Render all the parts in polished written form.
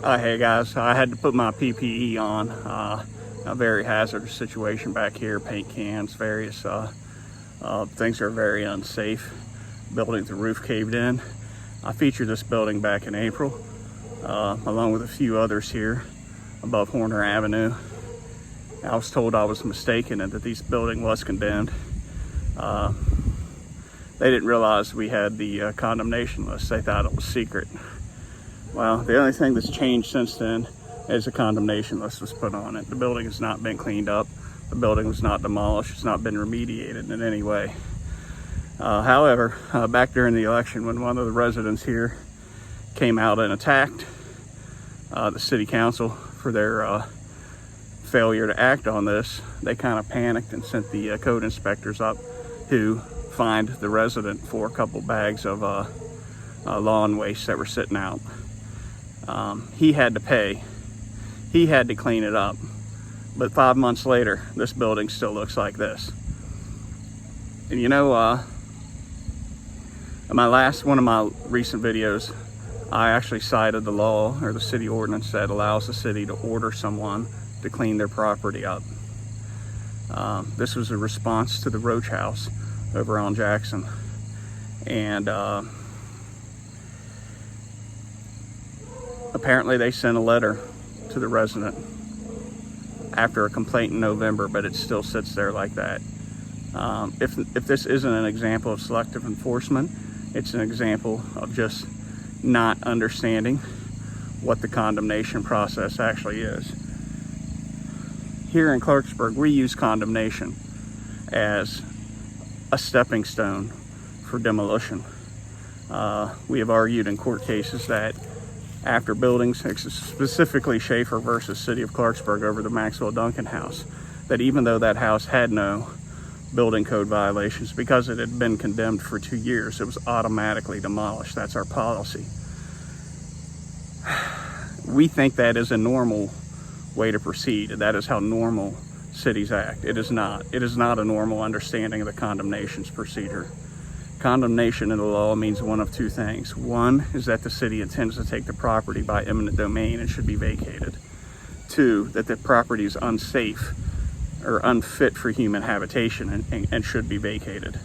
Hey guys, I had to put my PPE on. A very hazardous situation back here. Paint cans, various things are very unsafe. Building, the roof caved in. I featured this building back in April, along with a few others here above Horner Avenue. I was told I was mistaken and that this building was condemned. They didn't realize we had the condemnation list. They thought it was secret. Well, the only thing that's changed since then is a condemnation list was put on it. The building has not been cleaned up. The building was not demolished. It's not been remediated in any way. However, back during the election, when one of the residents here came out and attacked the city council for their failure to act on this, they kind of panicked and sent the code inspectors up to find the resident for a couple bags of lawn waste that were sitting out. He had to pay. He had to clean it up. But 5 months later, this building still looks like this. And you know, in one of my recent videos, I actually cited the law or the city ordinance that allows the city to order someone to clean their property up. This was a response to the Roach House over on Jackson. And apparently they sent a letter to the resident after a complaint in November, but it still sits there like that. If this isn't an example of selective enforcement, it's an example of just not understanding what the condemnation process actually is. Here in Clarksburg, we use condemnation as a stepping stone for demolition. We have argued in court cases that after buildings, specifically Schaefer versus City of Clarksburg over the Maxwell Duncan house, that even though that house had no building code violations, because it had been condemned for 2 years, it was automatically demolished. That's our policy. We think that is a normal way to proceed. That is how normal cities act. It is not. It is not a normal understanding of the condemnations procedure. Condemnation in the law means one of two things. One is that the city intends to take the property by eminent domain and should be vacated. Two, that the property is unsafe or unfit for human habitation and should be vacated.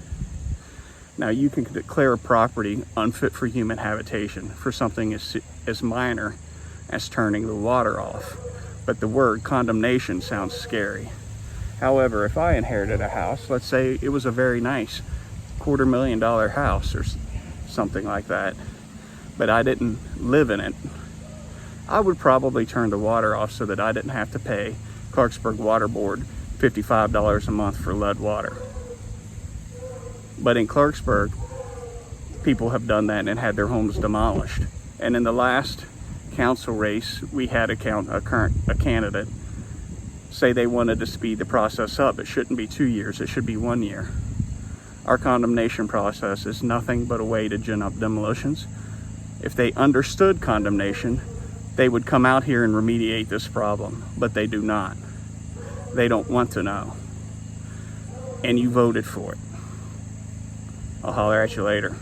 Now, you can declare a property unfit for human habitation for something as minor as turning the water off, but the word condemnation sounds scary. However, if I inherited a house, let's say it was a very nice $250,000 house or something like that, but I didn't live in it, I would probably turn the water off so that I didn't have to pay Clarksburg Water Board $55 a month for lead water. But in Clarksburg, people have done that and had their homes demolished. And in the last council race, we had a candidate say they wanted to speed the process up. It shouldn't be 2 years, it should be 1 year. Our condemnation process is nothing but a way to gin up demolitions. If they understood condemnation, they would come out here and remediate this problem, but they do not. They don't want to know. And you voted for it. I'll holler at you later.